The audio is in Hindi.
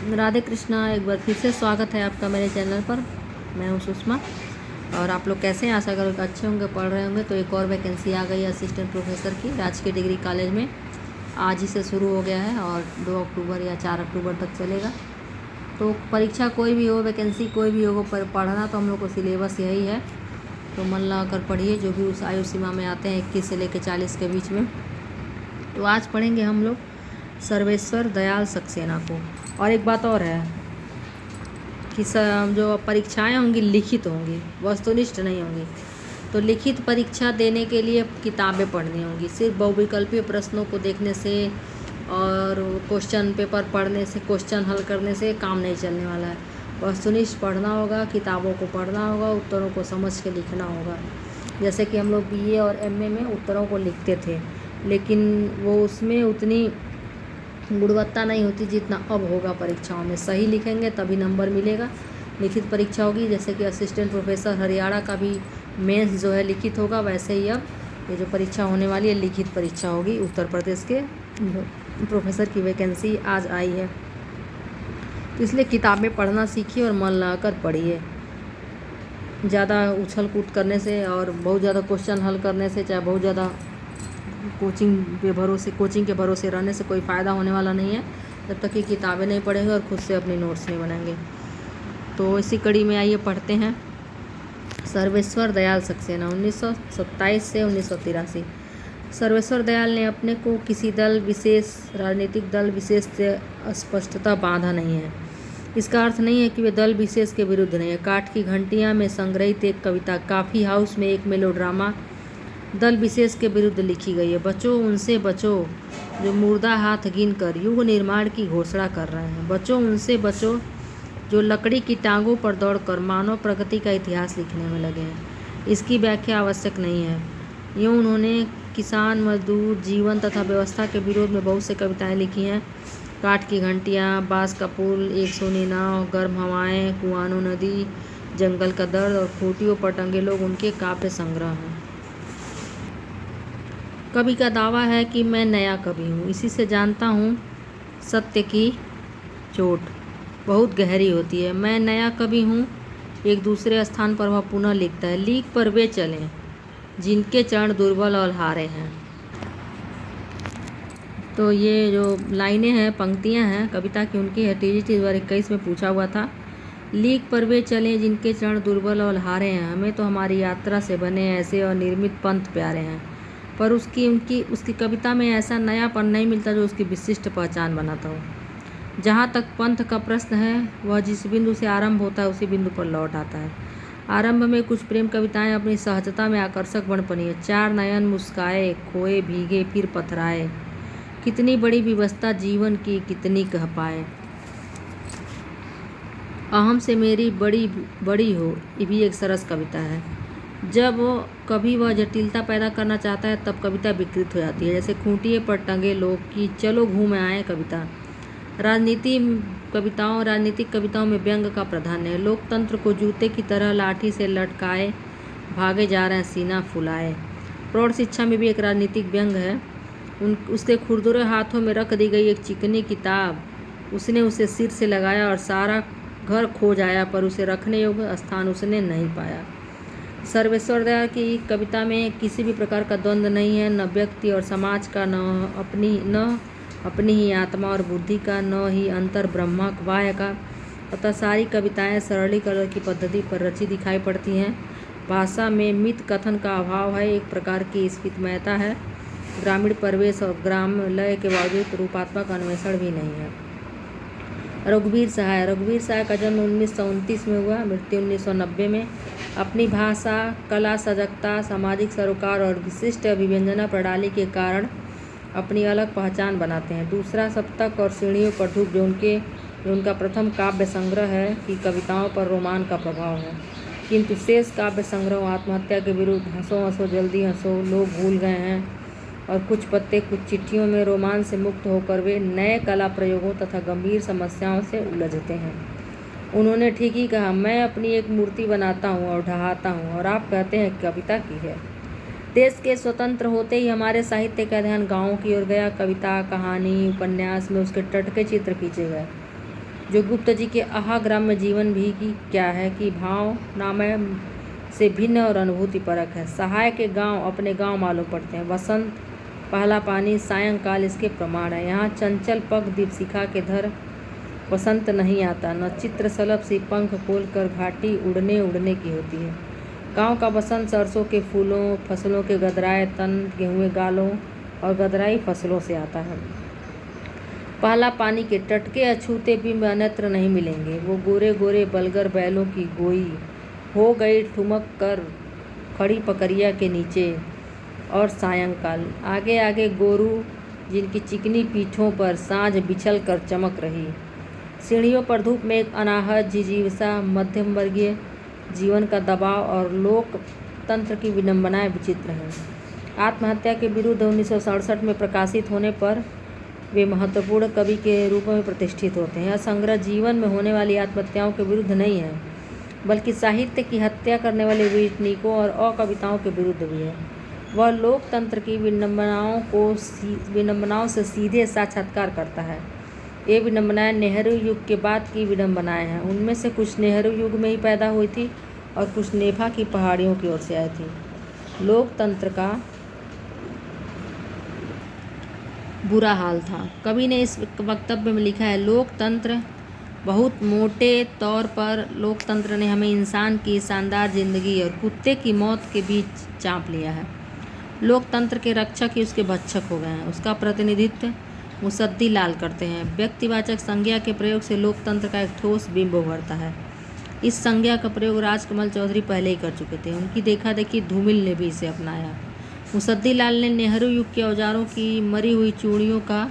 राधे कृष्णा। एक बार फिर से स्वागत है आपका मेरे चैनल पर। मैं हूँ सुषमा और आप लोग कैसे हैं? आशा करो कि अच्छे होंगे, पढ़ रहे होंगे। तो एक और वैकेंसी आ गई है असिस्टेंट प्रोफेसर की राजकीय डिग्री कॉलेज में। आज ही से शुरू हो गया है और 2 अक्टूबर या 4 अक्टूबर तक चलेगा। तो परीक्षा कोई भी हो, वैकेंसी कोई भी हो, पर पढ़ना तो हम लोग को सिलेबस यही है। तो मन लगा कर पढ़िए, जो भी उस आयु सीमा में आते हैं 21 से लेकर 40 के बीच में। तो आज पढ़ेंगे हम लोग सर्वेश्वर दयाल सक्सेना को। और एक बात और है कि जो परीक्षाएं होंगी लिखित होंगी, वस्तुनिष्ठ नहीं होंगी। तो लिखित परीक्षा देने के लिए किताबें पढ़नी होंगी। सिर्फ बहुविकल्पीय प्रश्नों को देखने से और क्वेश्चन पेपर पढ़ने से, क्वेश्चन हल करने से काम नहीं चलने वाला है। वस्तुनिष्ठ पढ़ना होगा, किताबों को पढ़ना होगा, उत्तरों को समझ के लिखना होगा। जैसे कि हम लोग बीए और एमए में उत्तरों को लिखते थे, लेकिन वो उसमें उतनी गुणवत्ता नहीं होती जितना अब होगा। परीक्षाओं में सही लिखेंगे तभी नंबर मिलेगा। लिखित परीक्षा होगी, जैसे कि असिस्टेंट प्रोफेसर हरियाणा का भी मेंस जो है लिखित होगा, वैसे ही अब ये जो परीक्षा होने वाली है लिखित परीक्षा होगी। उत्तर प्रदेश के प्रोफेसर की वैकेंसी आज आई है, तो इसलिए किताबें पढ़ना सीखिए और मन लगाकर पढ़िए। ज़्यादा उछल कूद करने से और बहुत ज़्यादा क्वेश्चन हल करने से, चाहे बहुत ज़्यादा कोचिंग के भरोसे रहने से कोई फ़ायदा होने वाला नहीं है, जब तक कि किताबें नहीं पढ़ेंगे और खुद से अपने नोट्स नहीं बनाएंगे। तो इसी कड़ी में आइए पढ़ते हैं सर्वेश्वर दयाल सक्सेना 1927 से 1983। सर्वेश्वर दयाल ने अपने को किसी दल विशेष, राजनीतिक दल विशेष से स्पष्टता बांधा नहीं है। इसका अर्थ नहीं है कि वे दल विशेष के विरुद्ध नहीं है। काठ की घंटियाँ में संग्रहित एक कविता, कॉफ़ी हाउस में एक मेलोड्रामा दल विशेष के विरुद्ध लिखी गई है। बचो उनसे बचो जो मुर्दा हाथ गिनकर युग निर्माण की घोषणा कर रहे हैं। बचो उनसे बचो जो लकड़ी की टांगों पर दौड़कर मानव प्रगति का इतिहास लिखने में लगे हैं। इसकी व्याख्या आवश्यक नहीं है। यूँ उन्होंने किसान, मजदूर, जीवन तथा व्यवस्था के विरोध में बहुत से कविताएं लिखी हैं। काठ की घंटियाँ, बांस का पुल, एक सोनी नाव, गर्म हवाएं, कुआनो नदी, जंगल का दर्द और खूंटियों पर टंगे लोग उनके काव्य संग्रह हैं। कवि का दावा है कि मैं नया कवि हूँ, इसी से जानता हूँ सत्य की चोट बहुत गहरी होती है। मैं नया कवि हूँ, एक दूसरे स्थान पर वह पुनः लिखता है। लीक पर वे चलें जिनके चरण दुर्बल और हारे हैं। तो ये जो लाइनें हैं, पंक्तियाँ हैं कविता की, उनकी है। टीजीटी 2021 में पूछा हुआ था, लीक पर वे चलें जिनके चरण दुर्बल और हारे हैं। हमें तो हमारी यात्रा से बने ऐसे और निर्मित पंथ प्यारे हैं, पर उसकी कविता में ऐसा नयापन नहीं मिलता जो उसकी विशिष्ट पहचान बनाता हो। जहाँ तक पंथ का प्रश्न है, वह जिस बिंदु से आरंभ होता है उसी बिंदु पर लौट आता है। आरंभ में कुछ प्रेम कविताएं अपनी सहजता में आकर्षक बन पड़ी है। चार नयन मुस्काए, खोए भीगे फिर पथराए, कितनी बड़ी विवस्था जीवन की कितनी कह पाए। अहम से मेरी बड़ी बड़ी हो, ये भी एक सरस कविता है। जब कभी वह जटिलता पैदा करना चाहता है तब कविता विकृत हो जाती है। जैसे खूंटिए पर टंगे लोग की चलो घूम आए कविता। राजनीतिक कविताओं में व्यंग का प्राधान्य है। लोकतंत्र को जूते की तरह लाठी से लटकाए भागे जा रहे हैं सीना फुलाए। प्रौढ़ शिक्षा में भी एक राजनीतिक व्यंग है। उसके खुरदुरे हाथों में रख दी गई एक चिकनी किताब, उसने उसे सिर से लगाया और सारा घर खोज आया, पर उसे रखने योग्य स्थान उसने नहीं पाया। सर्वेश्वर दयाल की कविता में किसी भी प्रकार का द्वंद्व नहीं है, न व्यक्ति और समाज का, न अपनी ही आत्मा और बुद्धि का, न ही अंतर ब्रह्म बाह्य का। अतः सारी कविताएं सरलीकरण की पद्धति पर रची दिखाई पड़ती हैं। भाषा में मित कथन का अभाव है, एक प्रकार की स्फीतमयता है। ग्रामीण परिवेश और ग्राम लय के बावजूद रूपात्मक अन्वेषण भी नहीं है। रघुवीर सहाय का जन्म 1929 में हुआ, मृत्यु 1990 में। अपनी भाषा, कला, सजगता, सामाजिक सरोकार और विशिष्ट अभिव्यंजना प्रणाली के कारण अपनी अलग पहचान बनाते हैं। दूसरा सप्तक और सीढ़ियों पर धूप जो उनका प्रथम काव्य संग्रह है की कविताओं पर रोमान का प्रभाव है, किंतु शेष काव्य संग्रह आत्महत्या के विरुद्ध, हंसो हंसो जल्दी हंसो, लोग भूल गए हैं और कुछ पत्ते, कुछ चिट्ठियों में रोमान से मुक्त होकर वे नए कला प्रयोगों तथा गंभीर समस्याओं से उलझते हैं। उन्होंने ठीक ही कहा, मैं अपनी एक मूर्ति बनाता हूँ और ढहाता हूँ और आप कहते हैं कविता की है। देश के स्वतंत्र होते ही हमारे साहित्य का ध्यान गाँव की ओर गया। कविता, कहानी, उपन्यास में उसके टटके चित्र खींचे गए। जो गुप्त जी के ग्राम्य जीवन भी की क्या है कि भावनामय से भिन्न और अनुभूति परक है। सहाय के गांव अपने गांव मालूम पड़ते हैं। वसंत, पहला पानी, सायंकाल इसके प्रमाण है। यहाँ चंचल पग दीपशिखा के धर वसंत नहीं आता, न चित्र सलभ सी पंख खोल कर घाटी उड़ने उड़ने की होती है। गांव का बसंत सरसों के फूलों, फसलों के गदराए तन, गेहूँ गालों और गदराई फसलों से आता है। पहला पानी के टटके अछूते बिंब अन्यत्र नहीं मिलेंगे। वो गोरे गोरे बलगर बैलों की गोई हो गई ठुमक कर खड़ी पकड़िया के नीचे। और सायंकाल आगे आगे गोरू जिनकी चिकनी पीठों पर साँझ बिछल कर चमक रही। सीढ़ियों पर धूप में एक अनाहत जिजीविसा, मध्यम वर्गीय जीवन का दबाव और लोकतंत्र की विडंबनाएं विचित्र हैं। आत्महत्या के विरुद्ध 1967 में प्रकाशित होने पर वे महत्वपूर्ण कवि के रूप में प्रतिष्ठित होते हैं। यह संग्रह जीवन में होने वाली आत्महत्याओं के विरुद्ध नहीं है, बल्कि साहित्य की हत्या करने वाले वीटनिकों और अकविताओं के विरुद्ध भी है। वह लोकतंत्र की विडंबनाओं से सीधे साक्षात्कार करता है। ये विडंबनाएं नेहरू युग के बाद की विडंबनाएं हैं। उनमें से कुछ नेहरू युग में ही पैदा हुई थी और कुछ नेफा की पहाड़ियों की ओर से आई थी। लोकतंत्र का बुरा हाल था। कवि ने इस वक्तव्य में लिखा है, लोकतंत्र बहुत मोटे तौर पर लोकतंत्र ने हमें इंसान की शानदार जिंदगी और कुत्ते की मौत के बीच चाँप लिया है। लोकतंत्र के रक्षक ही उसके भक्षक हो गए हैं। उसका प्रतिनिधित्व मुसद्दी लाल करते हैं। व्यक्तिवाचक संज्ञा के प्रयोग से लोकतंत्र का एक ठोस बिंब उभरता है। इस संज्ञा का प्रयोग राजकमल चौधरी पहले ही कर चुके थे। उनकी देखा देखी धूमिल ने भी इसे अपनाया। मुसद्दी लाल ने नेहरू युग के औजारों की मरी हुई चूड़ियों का